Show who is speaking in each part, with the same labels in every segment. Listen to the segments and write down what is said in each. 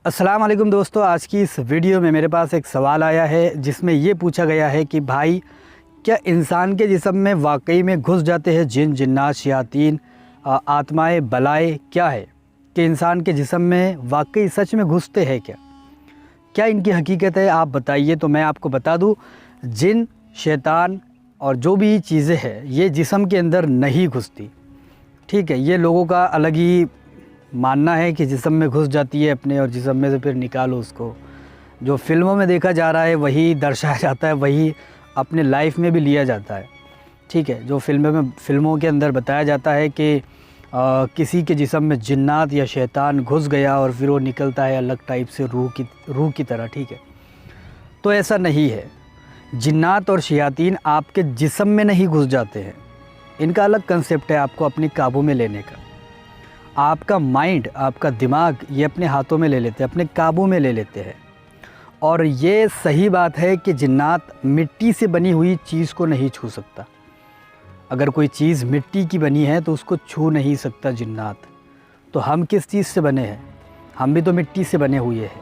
Speaker 1: السلام علیکم دوستو، آج کی اس ویڈیو میں میرے پاس ایک سوال آیا ہے جس میں یہ پوچھا گیا ہے کہ بھائی کیا انسان کے جسم میں واقعی میں گھس جاتے ہیں جن، جنات، شیاطین، آتمائیں، بلائیں؟ کیا ہے کہ انسان کے جسم میں واقعی سچ میں گھستے ہیں؟ کیا ان کی حقیقت ہے؟ آپ بتائیے تو میں آپ کو بتا دوں، جن، شیطان اور جو بھی چیزیں ہیں یہ جسم کے اندر نہیں گھستی، ٹھیک ہے؟ یہ لوگوں کا الگ ہی ماننا ہے کہ جسم میں گھس جاتی ہے اپنے، اور جسم میں سے پھر نکالو اس کو۔ جو فلموں میں دیکھا جا رہا ہے وہی درشایا جاتا ہے، وہی اپنے لائف میں بھی لیا جاتا ہے، ٹھیک ہے؟ جو فلموں کے اندر بتایا جاتا ہے کہ کسی کے جسم میں جنات یا شیطان گھس گیا اور پھر وہ نکلتا ہے الگ ٹائپ سے روح کی طرح، ٹھیک ہے؟ تو ایسا نہیں ہے۔ جنات اور شیاطین آپ کے جسم میں نہیں گھس جاتے ہیں، ان کا الگ کنسیپٹ ہے آپ کو اپنے قابو میں لینے کا۔ آپ کا مائنڈ، آپ کا دماغ یہ اپنے ہاتھوں میں لے لیتے ہیں، اپنے قابو میں لے لیتے ہیں۔ اور یہ صحیح بات ہے کہ جنات مٹی سے بنی ہوئی چیز کو نہیں چھو سکتا۔ اگر کوئی چیز مٹی کی بنی ہے تو اس کو چھو نہیں سکتا جنات۔ تو ہم کس چیز سے بنے ہیں؟ ہم بھی تو مٹی سے بنے ہوئے ہیں،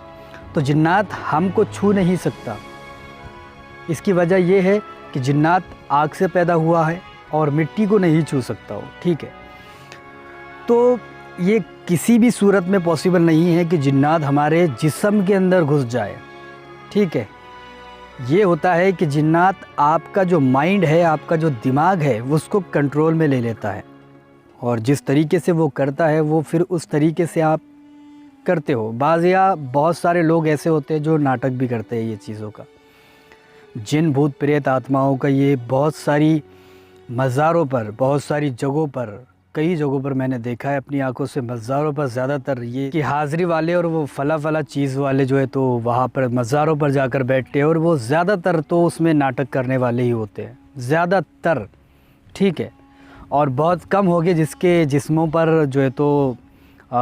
Speaker 1: تو جنات ہم کو چھو نہیں سکتا۔ اس کی وجہ یہ ہے کہ جنات آگ سے پیدا ہوا ہے اور مٹی کو نہیں چھو سکتا ہو، ٹھیک ہے؟ تو یہ کسی بھی صورت میں پاسبل نہیں ہے کہ جنات ہمارے جسم کے اندر گھس جائے، ٹھیک ہے؟ یہ ہوتا ہے کہ جنات آپ کا جو مائنڈ ہے، آپ کا جو دماغ ہے، وہ اس کو کنٹرول میں لے لیتا ہے، اور جس طریقے سے وہ کرتا ہے وہ پھر اس طریقے سے آپ کرتے ہو۔ بہت سارے لوگ ایسے ہوتے ہیں جو ناٹک بھی کرتے ہیں یہ چیزوں کا، جن، بھوت، پریت، آتماؤں کا۔ یہ بہت ساری مزاروں پر، بہت ساری جگہوں پر، کئی جگہوں پر میں نے دیکھا ہے اپنی آنکھوں سے۔ مزاروں پر زیادہ تر یہ کہ حاضری والے اور وہ فلا چیز والے جو ہے تو وہاں پر مزاروں پر جا کر بیٹھتے ہیں، اور وہ زیادہ تر تو اس میں ناٹک کرنے والے ہی ہوتے ہیں، زیادہ تر، ٹھیک ہے؟ اور بہت کم ہوگے جس کے جسموں پر جو ہے تو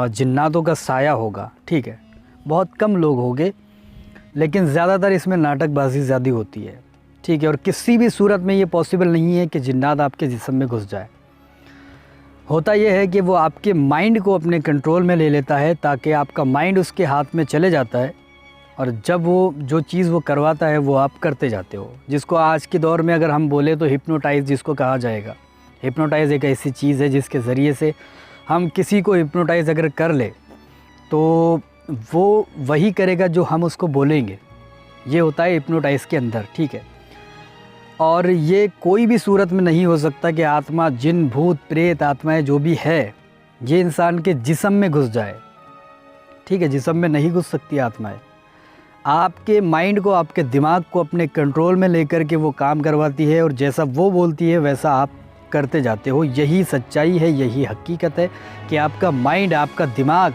Speaker 1: جناتوں کا سایہ ہوگا، ٹھیک ہے؟ بہت کم لوگ ہوگے، لیکن زیادہ تر اس میں ناٹک بازی زیادہ ہوتی ہے، ٹھیک ہے؟ اور کسی بھی صورت میں یہ پاسبل نہیں ہے کہ جنات آپ کے جسم میں گھس جائے۔ ہوتا یہ ہے کہ وہ آپ کے مائنڈ کو اپنے کنٹرول میں لے لیتا ہے، تاکہ آپ کا مائنڈ اس کے ہاتھ میں چلے جاتا ہے، اور جب وہ جو چیز وہ کرواتا ہے وہ آپ کرتے جاتے ہو، جس کو آج کے دور میں اگر ہم بولے تو ہپنوٹائز جس کو کہا جائے گا۔ ہپنوٹائز ایک ایسی چیز ہے جس کے ذریعے سے ہم کسی کو ہپنوٹائز اگر کر لے تو وہ وہی کرے گا جو ہم اس کو بولیں گے۔ یہ ہوتا ہے ہپنوٹائز کے اندر، ٹھیک ہے؟ اور یہ کوئی بھی صورت میں نہیں ہو سکتا کہ آتما، جن، بھوت، پریت، آتمائیں جو بھی ہے یہ انسان کے جسم میں گھس جائے، ٹھیک ہے؟ جسم میں نہیں گھس سکتی آتمائیں۔ آپ کے مائنڈ کو، آپ کے دماغ کو اپنے کنٹرول میں لے کر کے وہ کام کرواتی ہے، اور جیسا وہ بولتی ہے ویسا آپ کرتے جاتے ہو۔ یہی سچائی ہے، یہی حقیقت ہے کہ آپ کا مائنڈ، آپ کا دماغ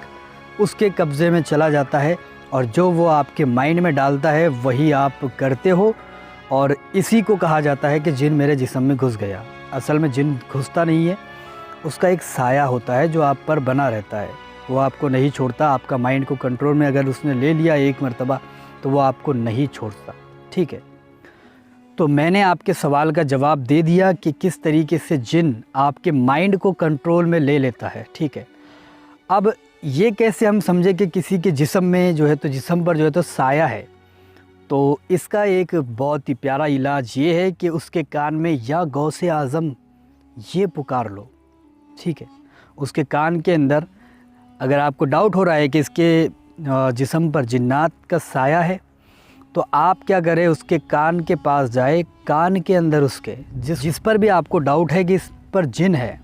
Speaker 1: اس کے قبضے میں چلا جاتا ہے، اور جو وہ آپ کے مائنڈ میں ڈالتا ہے وہی آپ کرتے ہو، اور اسی کو کہا جاتا ہے کہ جن میرے جسم میں گھس گیا۔ اصل میں جن گھستا نہیں ہے، اس کا ایک سایہ ہوتا ہے جو آپ پر بنا رہتا ہے، وہ آپ کو نہیں چھوڑتا۔ آپ کا مائنڈ کو کنٹرول میں اگر اس نے لے لیا ایک مرتبہ تو وہ آپ کو نہیں چھوڑتا، ٹھیک ہے؟ تو میں نے آپ کے سوال کا جواب دے دیا کہ کس طریقے سے جن آپ کے مائنڈ کو کنٹرول میں لے لیتا ہے، ٹھیک ہے؟ اب یہ کیسے ہم سمجھے کہ کسی کے جسم میں جو ہے تو جسم پر جو ہے تو سایہ ہے؟ تو اس کا ایک بہت ہی پیارا علاج یہ ہے کہ اس کے کان میں یا غوث اعظم یہ پکار لو، ٹھیک ہے؟ اس کے کان کے اندر اگر آپ کو ڈاؤٹ ہو رہا ہے کہ اس کے جسم پر جنات کا سایہ ہے، تو آپ کیا کریں، اس کے کان کے پاس جائے، کان کے اندر اس کے جس پر بھی آپ کو ڈاؤٹ ہے کہ اس پر جن ہے،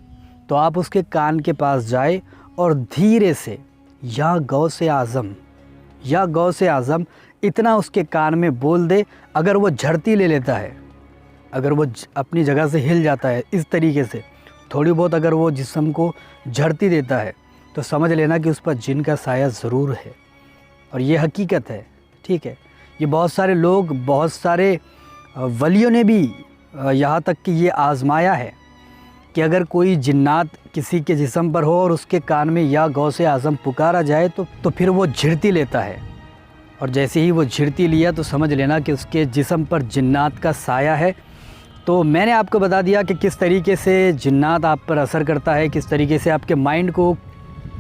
Speaker 1: تو آپ اس کے کان کے پاس جائے اور دھیرے سے یا غوث اعظم، یا غوث اعظم اتنا اس کے کان میں بول دے۔ اگر وہ جھڑتی لے لیتا ہے، اگر وہ اپنی جگہ سے ہل جاتا ہے اس طریقے سے، تھوڑی بہت اگر وہ جسم کو جھڑتی دیتا ہے، تو سمجھ لینا کہ اس پر جن کا سایہ ضرور ہے، اور یہ حقیقت ہے، ٹھیک ہے؟ یہ بہت سارے لوگ، بہت سارے ولیوں نے بھی یہاں تک کہ یہ آزمایا ہے کہ اگر کوئی جنات کسی کے جسم پر ہو اور اس کے کان میں یا غوث اعظم پکارا جائے تو پھر وہ جھڑتی لیتا ہے، اور جیسے ہی وہ جھڑتی لیا تو سمجھ لینا کہ اس کے جسم پر جنات کا سایہ ہے۔ تو میں نے آپ کو بتا دیا کہ کس طریقے سے جنات آپ پر اثر کرتا ہے، کس طریقے سے آپ کے مائنڈ کو